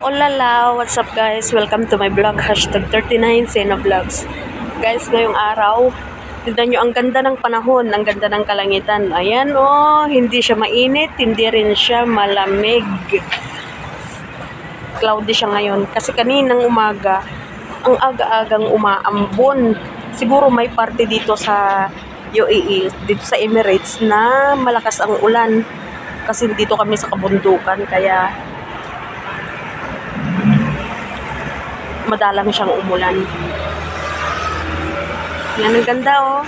Olala, what's up guys? Welcome to my vlog, hashtag 39 Sena Vlogs. Guys, ngayong araw, tignan nyo ang ganda ng panahon, ang ganda ng kalangitan. Ayan oh, hindi siya mainit, hindi rin siya malamig. Cloudy siya ngayon. Kasi kaninang umaga, ang aga-agang umaambon. Siguro may parte dito sa UAE, dito sa Emirates na malakas ang ulan. Kasi dito kami sa kabundukan, kaya madalang siyang umulan. Yan, ang ganda oh.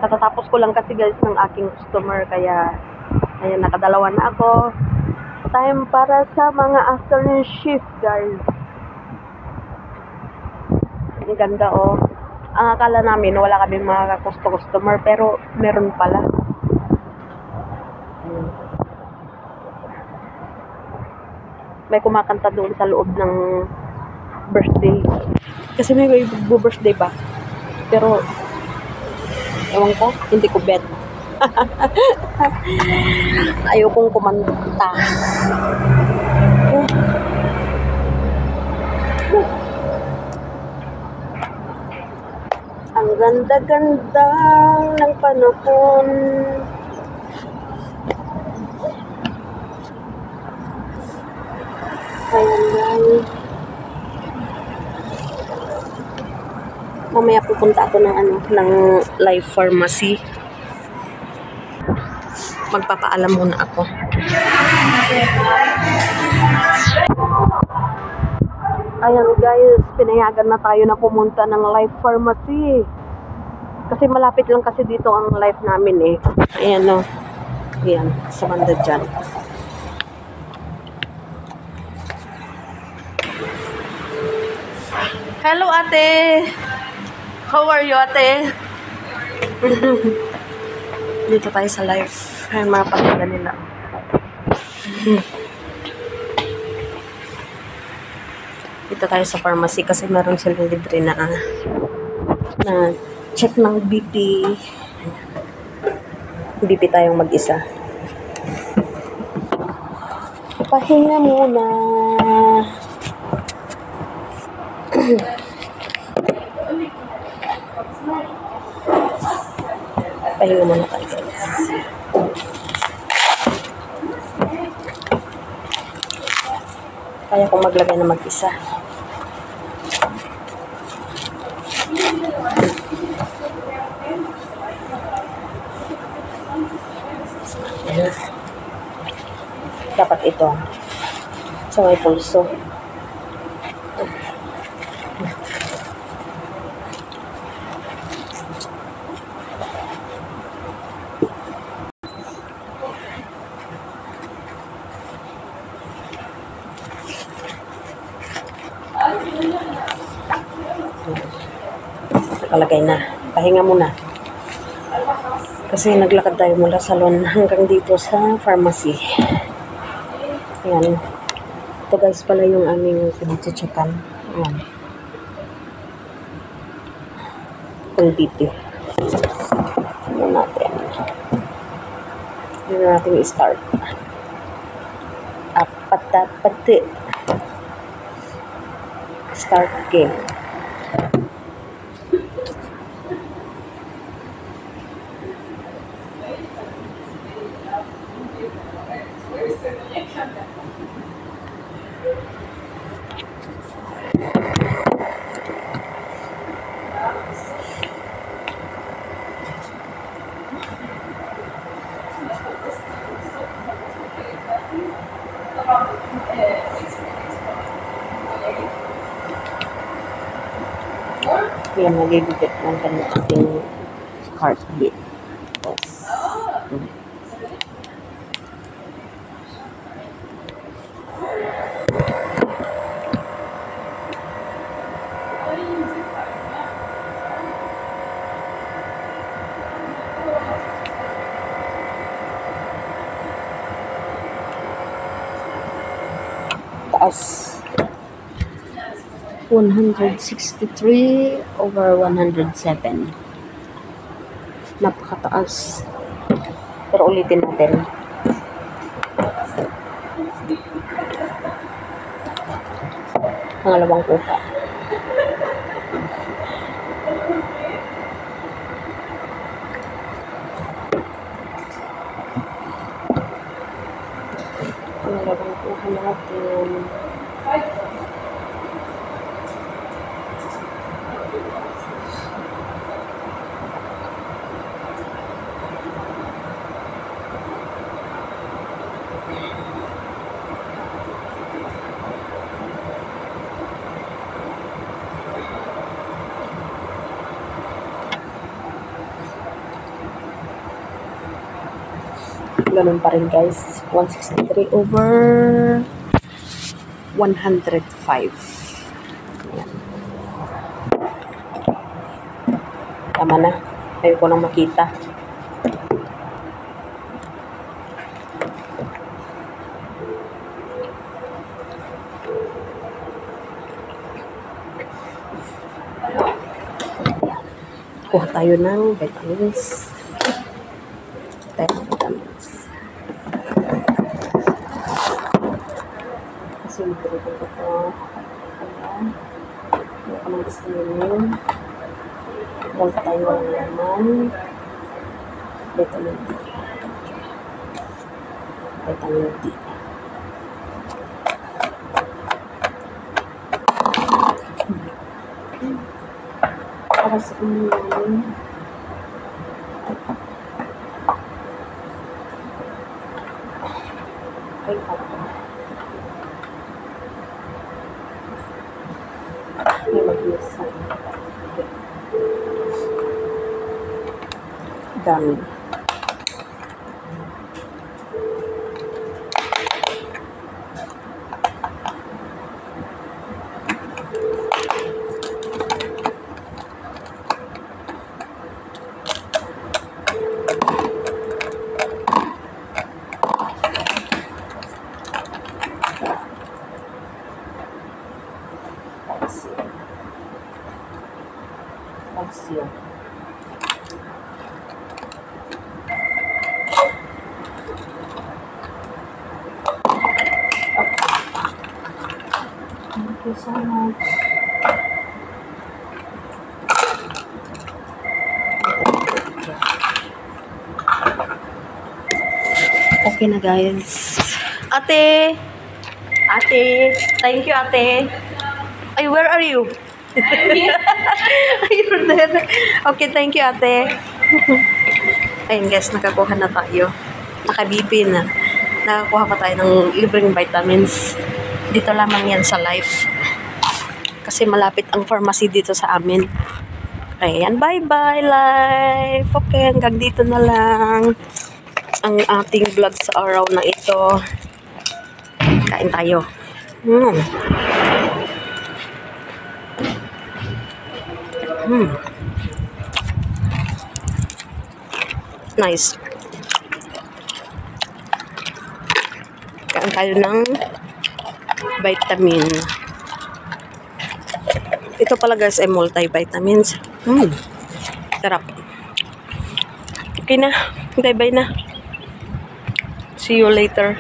Katatapos ko lang kasi guys ng aking customer, kaya ayan, nakadalawa na ako. Time para sa mga afternoon shift guys. Ang ganda oh. Ang akala namin wala kami mga customer, pero meron pala. May kumakanta doon sa loob ng birthday. Kasi may birthday pa. Pero, ewan ko, hindi ko bet. Ayokong kumanta. Ang ganda-ganda ng panahon. Ayan. Mamaya pupunta ako ng Life Pharmacy. Magpapaalam muna ako. Ayan guys, pinayagan na tayo na pumunta ng Life Pharmacy. Kasi malapit lang kasi dito ang life namin eh. Ayan o. Ayan, sa banda dyan. Hello ate! How are you ate? Dito tayo sa life. Ay, mga pagkaga nila. Dito tayo sa pharmacy kasi meron silang libre na check ng BP. BP tayong mag-isa. Pahinga muna. Pahinga muna tayo guys. Kaya kong maglagay na mag-isa. Dapat ito. So may pulso. Nakalagay na. Pahinga muna. Kasi naglakad tayo mula salon hanggang dito sa pharmacy. Ayan. Ito guys pala yung aming pinag-checkan. Ayan. Ang BP. Ano natin. Hindi natin i-start. Apat-apati. Start game. Yan, nagigigit ng ating heartbeat. Yes. Taas. 163 over 107. Napakataas. Pero ulitin natin. Pangalawang kuha. Pangalawang kuha natin. Ganun pa rin guys. 163 over 105. Ayan. Tama na. Ayaw ko nang makita. Kuha tayo ng vitamins. Vitamins. Kasi libre ko ito. Ayan. Hindi ko nang gusto yun. Huwag tayo ang naman. Vitamin D. Vitamin D. Para sa inyong ay fakta. May mag-isa. Dami. Calcium. Thank you so much. Okay na guys. Ate! Ate! Thank you ate! Ay, where are you? You're there. Okay, thank you ate. Ayun guys, nakakuha na tayo. Nakabibi na. Nakakuha pa tayo ng libreng vitamins. Dito lamang yan sa Life. Kasi malapit ang pharmacy dito sa amin. Ayan, bye-bye Life. Okay, hanggang dito na lang ang ating vlog sa araw na ito. Kain tayo. Nice. Kain tayo ng vitamin. Ito pala guys ay multivitamins. Sarap. Okay na. Bye-bye na. See you later.